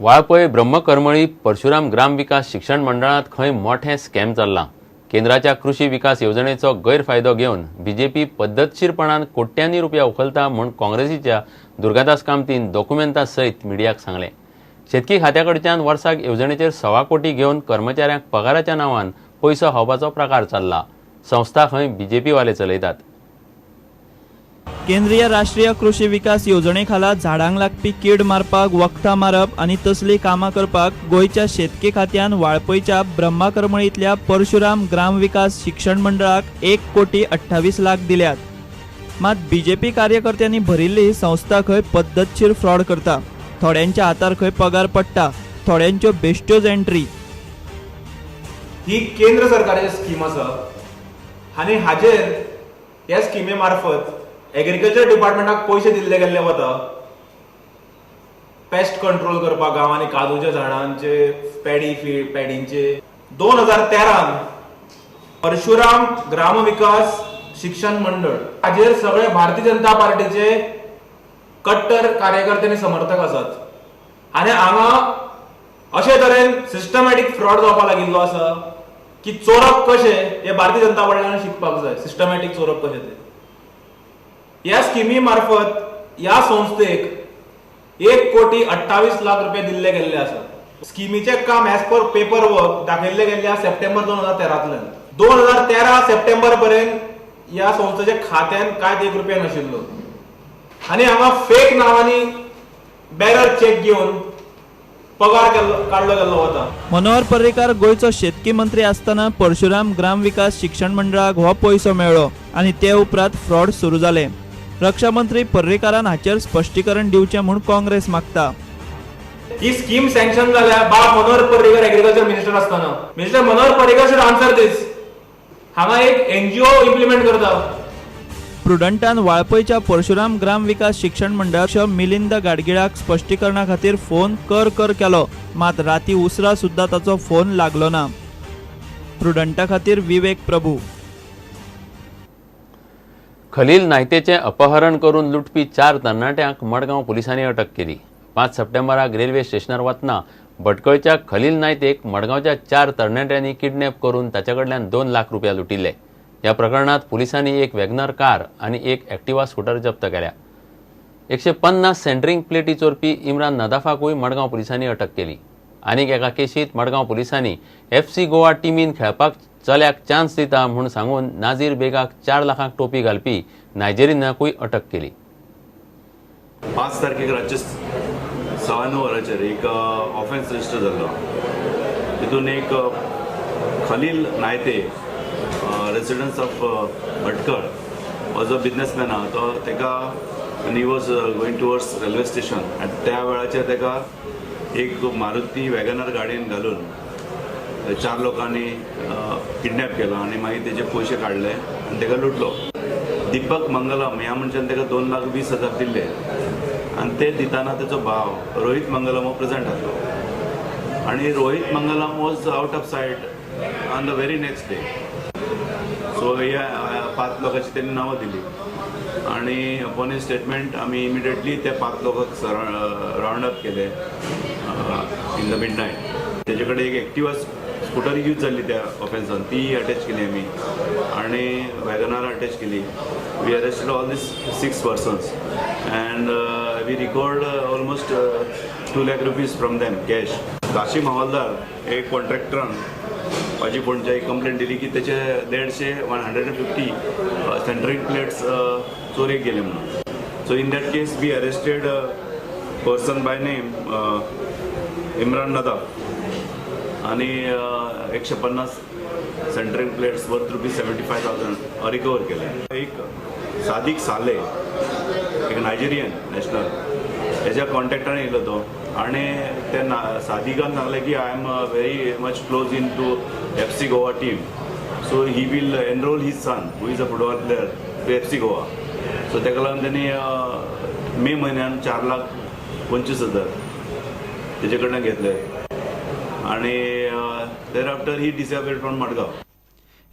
वाळपय ब्रह्मकर्मळी परशुराम ग्राम विकास शिक्षण मंडळात खंय मोठे स्कॅम चल्ला। केंद्राच्या कृषी विकास योजनेचो गैरफायदो घेवन बीजेपी पद्धतशीरपणान कोट्यांनी रुपया उखलता म्हूण काँग्रेसीच्या दुर्गादास कामतीन डॉक्युमेंटा सयत मिडियाक सांगले। शेतकी खात्याकडच्यान वर्साक येवजणेचेर 1.25 कोटी घेवन कर्मचाऱ्यांक पगाराच्या नांवान पयसो खावपाचो प्रकार चल्ला। संस्था खंय बीजेपी वाले चलयतात। केंद्रीय राष्ट्रीय कृषी विकास योजने खाला झाडांक लागपी कीड मारपाक वखदां मारप आनी तसली कामां करपाक गोयच्या शेतकी खात्यान वाळपयच्या ब्रह्मकर्मळीतल्या परशुराम ग्राम विकास शिक्षण मंडळाक 1,28,00,000 दिल्यात। मात बीजेपी कार्यकर्त्यांनी भरिल्ली ही संस्था खंय पद्धतशीर फ्रॉड करता। थोड्यांच्या हातार खंय पगार पडटा, थोड्यांच्यो बेश्ट्योच एंट्री। ही केंद्र सरकाराची स्कीम आसा आनी हाजेर ह्या स्किमे मार्फत एग्रीकल्चर डिपार्टमेंटाक पैसे दिल्ले गेल्ले वता पेस्ट कंट्रोल करपाक गांवांनी काजूच्या झाडांचे पॅडींचे 2013 परशुराम ग्राम विकास शिक्षण मंडळ हाजेर सगळे भारतीय जनता पार्टीचे कट्टर कार्यकर्ते आनी समर्थक आसात आनी हांगा अशे तरेन सिस्टमॅटीक फ्रॉड जावपाक लागिल्लो आसा की चोरप कशे हे भारतीय जनता पार्टीन शिकपाक जाय। सिस्टमॅटीक चोरप कशे ते या स्कीमी मार्फत या संस्थेक 1,28,00,000 रुपये दिल्ले गेल्ले आसा। स्कीमीचे काम एज पर पेपर वर्क दाखयल्ले गेल्ले सप्टेंबर 2013 2013 सप्टेंबर पर्यंत या संस्थेच्या खात्यान कांयच 1 रुपया नाशिल्लो आनी हांगा फेक नावांनी बॅरर चेक घेवन पगार काढलो गेल्लो वता। मनोहर पर्रीकार गोयचो शेतकी मंत्री आसतना परशुराम ग्राम विकास शिक्षण मंडळाक हो पैसो मेळ्ळो आनी ते उपरांत फ्रॉड सुरू जाले। रक्षा मंत्री पर्रीकारान हाचेर स्पश्टीकरण दिवचें म्हूण काँग्रेस मागता। ही स्कीम सँक्शन जाल्या बाब मनोहर पर्रीकर एग्रीकल्चर मिनिस्टर आसतना minister Manohar Parrikar should answer this. हांगा एक एनजीओ इम्प्लिमेंट करता। प्रुडंटान वाळपयच्या परशुराम ग्राम विकास शिक्षण मंडळाध्यक्ष मिलिंद गाडगिळाक स्पश्टीकरणा खातीर फोन कर केलो, मात राती उसरा सुद्धा ताचो फोन लागलो ना। प्रुडंटा खातीर विवेक प्रभू। खलील नायतेचे अपहरण करून लुटपी 4 तरणाट्यांक मडगांव पुलिसांनी अटक केली। 5 सप्टेंबराक रेल्वे स्टेशनार वतना भटकळच्या खलील नायतेक मडगांवच्या 4 तरणाट्यांनी किडनॅप करून ताच्याकडल्यान 2 लाख रुपया लुटिल्ले। या प्रकरणात पुलिसांनी एक वॅगनर कार आणि एक एक्टिवा स्कूटर जप्त केल्या। 150 सेंटरिंग प्लेटी चोरपी इम्रान नदाफाकूय मडगांव पुलिसांनी अटक केली। आनीक एका केशीत मडगांव पुलिसांनी FC गोवा टीमीन खेळपाक चल्याक चान्स दिता म्हूण सांगून नाझीर बेगाक 4 लाखांक टोपी घालपी नायजेरियनाकूय अटक केली। 5 तारखेक रातचे 9:15 वरांचेर एक ऑफेन्स रजिस्टर जाल्लो। तितून एक Khalil Naite residence of Bhatkal was a businessman आहा तो तेका आनी ही was going towards railway station आनी त्या वेळाचेर तेका एक मारुती वॅगनर गाडयेन घालून 4 लोकांनी किडनॅप केलो आनी मागीर तेजे पयशे काडले आनी तेका लुटलो। दीपक मंगलम ह्या मनशान तेका 2,20,000 दिल्ले आनी ते दिताना तेचो भाव रोहित मंगलम हो प्रेझेंट आसलो आनी Rohit Mangalam was out of sight on the very next day. So ह्या 5 लोकांची त्यांनी नावं दिली आणि अपॉन ए स्टेटमेंट आम्ही इमिडिएटली त्या 5 लोकांक राउंड अप केले इन द मिडनाईट। त्याचे कडेन एक एक्टिवा स्कूटर यूज जाल्ली त्या ऑफेन्सान ती अटॅच केली आमी आणि वॅगनार अटॅच केली। We arrested all these 6 persons and we record almost 2 lakh rupees from them cash. Kasim हवालदार एक कॉन्ट्रॅक्टरान माझी कोणत्याही कंप्लेंट दिली की त्याचे 150 सेंटरिंग प्लेट्स चोरीक गेले म्हणून। So in that case we arrested person by name Imran Nadaf आणि 150 सेंटरिंग प्लेट्स वर्थ ₹75,000 रिकवर केले। एक सादिक साले एक नायजेरियन नॅशनल त्याच्या कॉन्टॅक्टान येयलो तो आणि ते सादिकान सांगले की I am very much close in to FC Goa team so he will enroll his son who is a football player to FC Goa. So तेका लागून त्यांनी मे म्हयन्यान 4,25,000 तेजे कडल्यान घेतले आणि there after he disabled from Madgaon.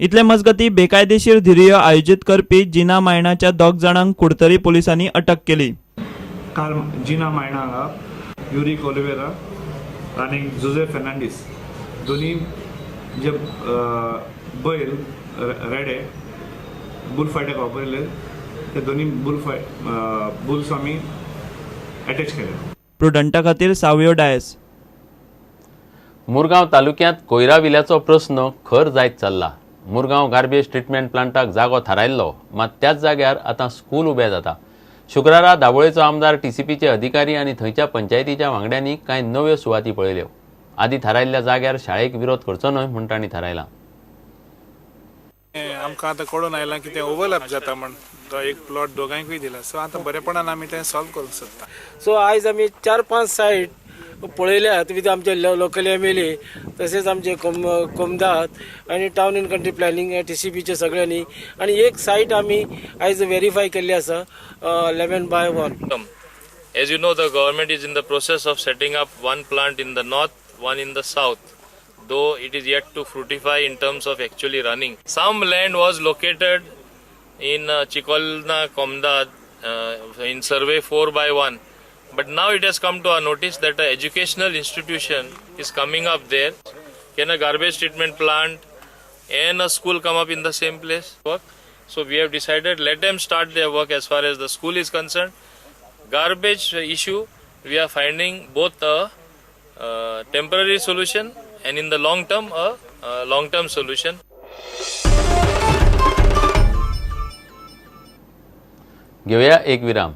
इतले मजगती बेकायदेशीर धिरयो आयोजित करपी जिना मायणाच्या 2 जाणांक कुडतरी पोलिसांनी अटक केली। काल जिना मायणा युरिक ओलिवेरा आणि जुझे फेर्नांडीस दोन्ही जे बैल रेडे बुल फायटाक वापरले ते दोन्ही बुल्स आम्ही अटॅच केले. प्रुडंटा खातीर सावयो डायस. मुरगांव तालुक्यांत कोयरा विल्याचो प्रस्न खर जायत चल्ला. मुरगांव गार्बेज ट्रिटमेंट प्लांटाक जागो थारायल्लो, मात त्याच जाग्यार आतां स्कूल उबें जाता. शुक्रारा दाबोळेचो आमदार TCPचे अधिकारी आनी थंयच्या पंचायतीच्या वांगड्यांनी कांय नव्यो सुवाती पळयल्यो. आदी थारायल्ल्या जाग्यार शाळेक विरोध करचो न्हय म्हूण तांणी थारायलां. आमकां आतां कळून आयलां की तें ओवरलॅप जाता म्हण तो एक प्लॉट दोगांयकूय दिला. सो आतां बरेपणान आमी तें सॉल्व करूंक सोदता. सो आयज आमी 4-5 सायट पळयल्यात विथ आमचे लोकल MLA तशेंच आमचे कोमदात आनी टावन एंड कंट्री प्लॅनिंग TCPचे सगळ्यांनी आनी एक सायट आमी आयज व्हेरीफाय केल्ली आसा 11/1. As you know, the government is in the process of setting up one plant in the north, one in the south, though it is yet to fructify in terms of actually running. Some land was located in Chikolna, Komdad in survey 4/1, but now it has come to our notice that an educational institution is coming up there. Can a garbage treatment plant and a school come up in the same place? So we have decided let them start their work as far as the school is concerned. Garbage issue, we are finding both a temporary solution and in the long term a long-term solution. घेऊया एक विराम.